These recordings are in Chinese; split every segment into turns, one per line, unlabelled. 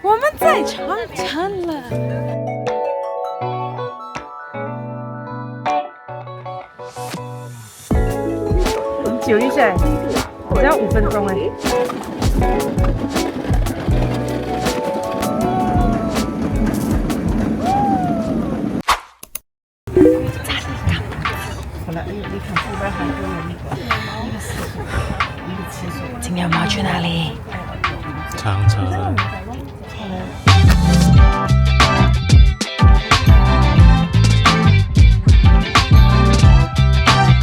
我们在长城了。很久一下，只要5分钟哎。今天我们要去哪里？
长城。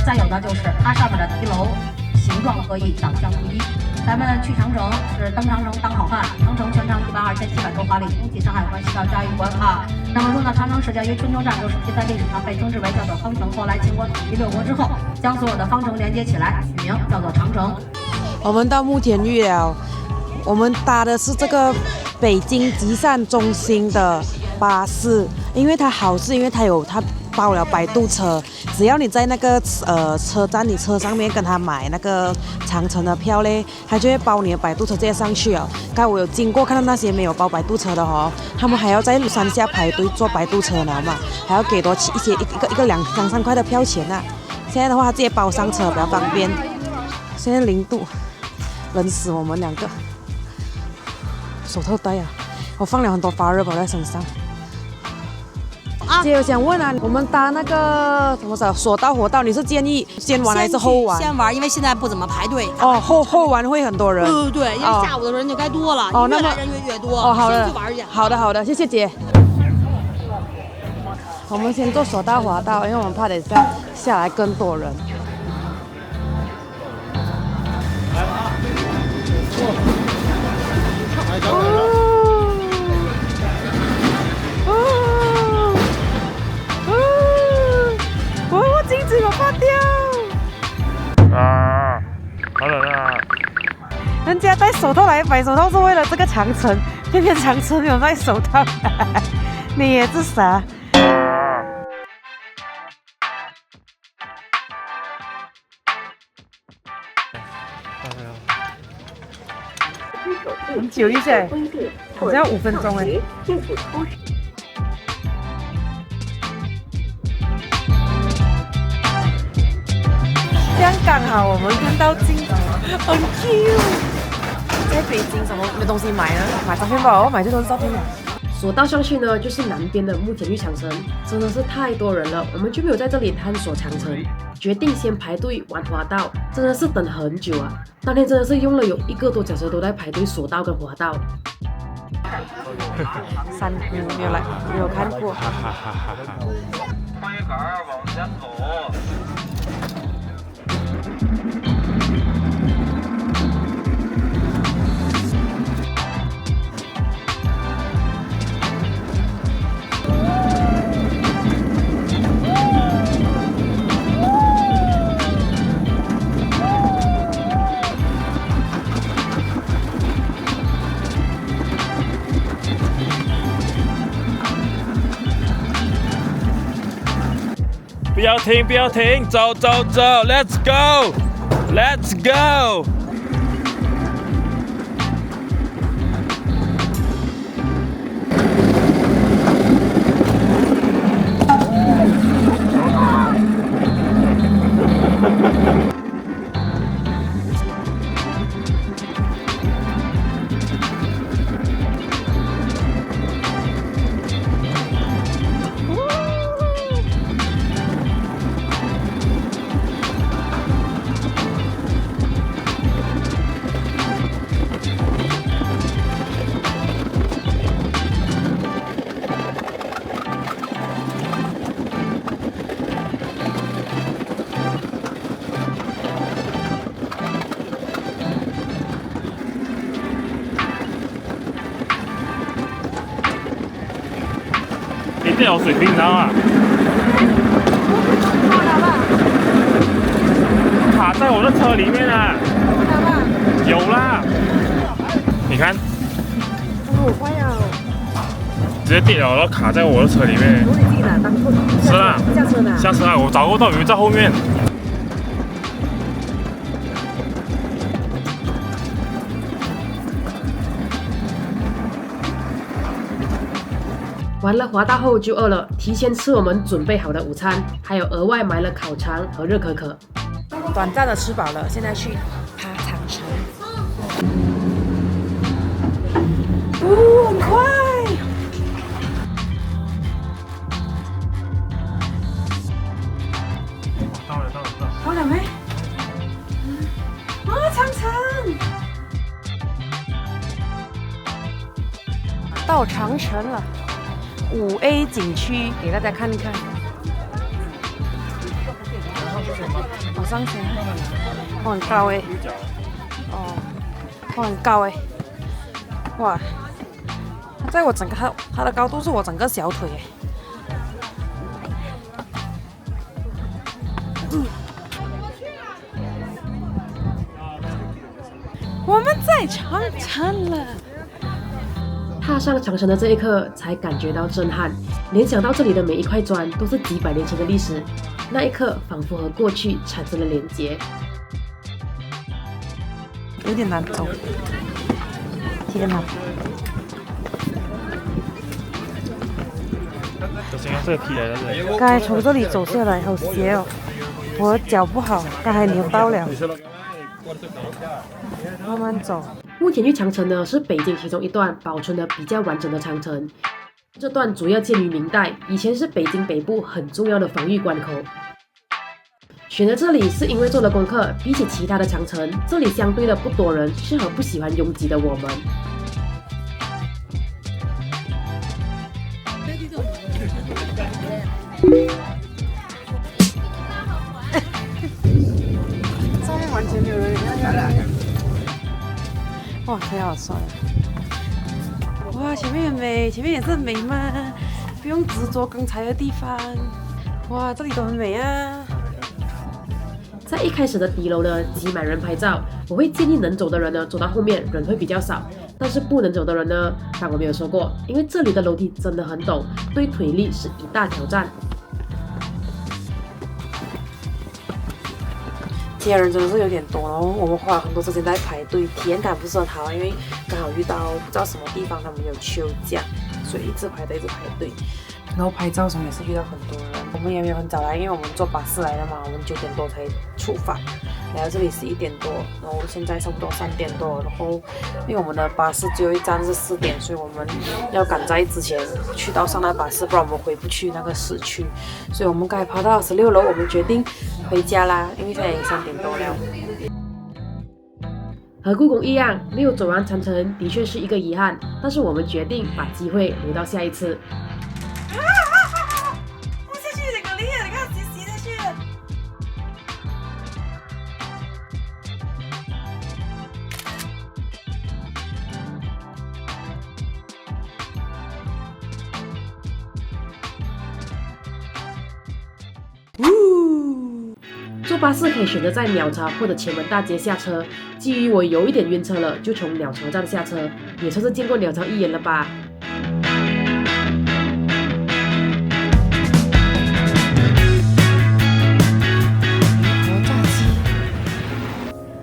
再有的就是它上面的题楼形状各异，长相不一。咱们去长城是登长城当好汉，长城全长12700多华里，东起上海关，西到嘉峪关啊。那么说呢，长城始建于春秋战国时期，在历史上被称之为叫做方城。后来秦国统一6国之后，将所有的方城连接起来，取名叫做长城。
我们到慕田峪了，我们搭的是这个北京集散中心的巴士，因为它好是因为它包了摆渡车，只要你在那个车站你车上面跟他买那个长城的票嘞，他就会包你的摆渡车直接上去哦。刚才我有经过看到那些没有包摆渡车的哦，他们还要在山下排队坐摆渡车了嘛，还要给多一个2、3块的票钱啊。现在的话他直接包上车比较方便。现在0度。冷死我们2个，手套戴啊！我放了很多发热宝在身上。姐，我想问啊，我们搭那个什么索道活道，你是建议先玩还是后玩？
先玩，因为现在不怎么排队。
哦，后玩会很多人。
对，因为下午的人就该多了，越来人越多。
哦，好的。
先去玩去。
好的，谢谢姐。我们先坐索道滑道，因为我们怕等下来更多人。我镜子有发掉
啊，好冷啊！
人家戴手套来买手套是为了这个长城，偏偏长城没有戴手套，你也是傻。很久一下，只要5分钟哎。这样刚好我们看到镜头，很 Q。在北京什么没东西买呢？买照片吧，我买最多是照片了。
索道上去呢，就是南边的慕田峪长城，真的是太多人了，我们就没有在这里探索长城，决定先排队玩滑道，真的是等很久啊！当天真的是用了有1个多小时都在排队索道跟滑道。
山谷没有看过。
穿越杆往前走。
不要停，走 ，Let's go！ 一定有水冰汤啊！卡在我的车里面啊！有啦，你看，
好快啊！
直接跌了，然后卡在我的车里面。
你自己拿当错。
是啦，
下车拿。
下车啊！我找不到有人在后面。
完了滑道后就饿了，提前吃我们准备好的午餐，还有额外买了烤肠和热可可。
短暂的吃饱了，现在去爬长城。很快。到了没？长城。到长城了，5A 景区，给大家看一看。我上去，很高哎，哦，很高哎，哇，它在我整个它的高度是我整个小腿哎。我们在长城了。
踏上长城的这一刻，才感觉到震撼，联想到这里的每一块砖都是几百年前的历史，那一刻仿佛和过去产生了连结。
有点难走，天哪！刚才从这里走下来，好斜哦，我的脚不好，刚才扭到了。慢慢走。
慕田峪长城呢，是北京其中一段保存的比较完整的长城。这段主要建于明代，以前是北京北部很重要的防御关口。选择这里是因为做了功课，比起其他的长城，这里相对的不多人，适合不喜欢拥挤的我们。
上面完全没有人。哇，天好帅！哇，前面很美，前面也是很美嘛，不用执着刚才的地方。哇，这里都很美啊！
在一开始的底楼呢，挤满人拍照，我会建议能走的人呢，走到后面人会比较少，但是不能走的人呢，当我没有说过，因为这里的楼梯真的很陡，对腿力是一大挑战。
今天人真的是有点多，然后我们花了很多时间在排队，体验感不是很好，因为刚好遇到不知道什么地方他们有休假，所以一直排队一直排队。然后拍照时候也是遇到很多人，我们也没有很早来，因为我们坐巴士来的嘛，我们9点多才出发，来到这里11点多，然后现在差不多3点多，然后因为我们的巴士最后一站是4点，所以我们要赶在之前去到上那巴士，不然我们回不去那个市区，所以我们刚才爬到16楼，我们决定回家啦，因为现在已经3点多了。
和故宫一样，没有走完长城的确是一个遗憾，但是我们决定把机会留到下一次。
我下去有点厉害，你看斜下去。
坐巴士可以选择在鸟巢或者前门大街下车。基于我有一点晕车了，就从鸟巢站下车，也算是见过鸟巢一眼了吧。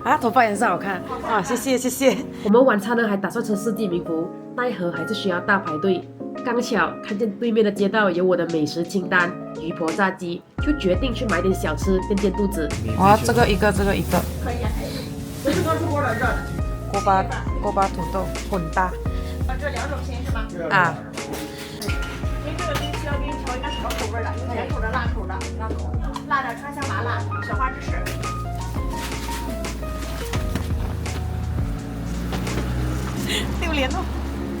啊，头发颜色好看啊！谢谢谢谢。
我们晚餐呢还打算吃4季民福，奈何还是需要大排队。刚巧看见对面的街道有我的美食清单鱼婆炸鸡，就决定去买点小吃垫垫肚子。
我要这个一个，这个一个。锅巴土豆混搭。
把这2种先是吧？
啊。
您这个需要给你调一个什么口味的？甜口的、辣口的？辣口。辣的川香麻辣，小花芝士。
丢脸哦！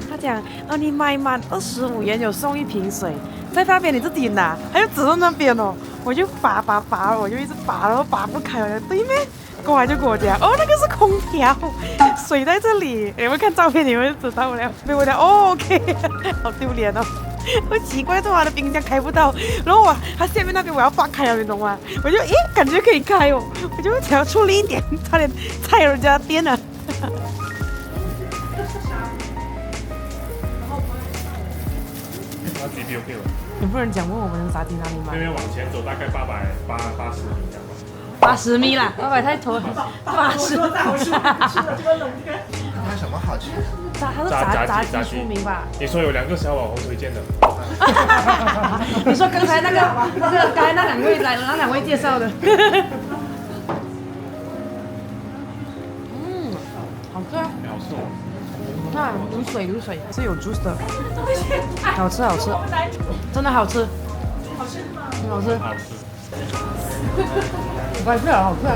他讲，你买满25元有送1瓶水，在那边你自己拿，他就指到那边哦，我就拔，我就一直拔，然后拔不开，我就对面，过来就跟我讲，哦，那个是空调，水在这里，你们看照片你们就知道了。被我讲，哦 ，OK， 好丢脸哦。我奇怪，他的冰箱开不到，然后他下面那边我要放开了，你懂吗？我就感觉可以开哦，我就想要出力一点，差点踩人家店了。你不能讲问我们炸鸡哪里买？
那边往前走大概80米这样吧。
80米啦，800太多，80。
它什么好吃？
它是炸鸡出名吧？
你说有2个小网红推荐的。
你说刚才那两位那两位介绍的。好吃啊！
好吃哦。
看流水是有 juice 的，好吃，真的好吃，好吃吗？好吃。白不了，好吃啊！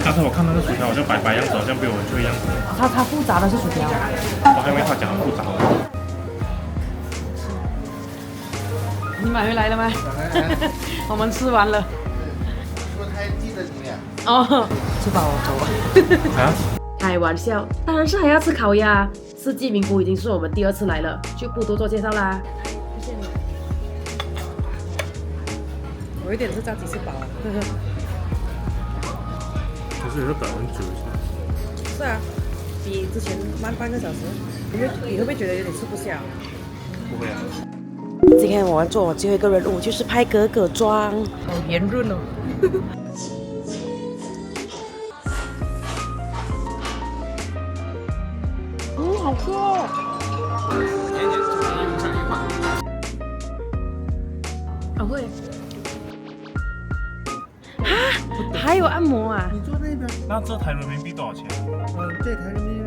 刚才我看那个薯条好像白样子，好像比我们脆样子。
它复杂的是薯条。
我还以为他讲的复杂。
你买回来了吗？我们吃完了。
说他记得你俩。
哦，吃饱了走了。
啊？
开玩笑，当然是还要吃烤鸭。四季名古已经是我们第2次来了，就不多做介绍啦。
谢谢你。我有点是炸鸡翅饱啊。
可是也是等很久一下。
是啊，比之前慢半个小时。你会不会觉得有点吃不下？
不会啊。
今天我要做我最后一个任务，就是拍格格妆。好圆润哦。好吃哦。
啊会。
还有按摩啊？
你坐那边。
那这台人民币多少钱？
这台人民币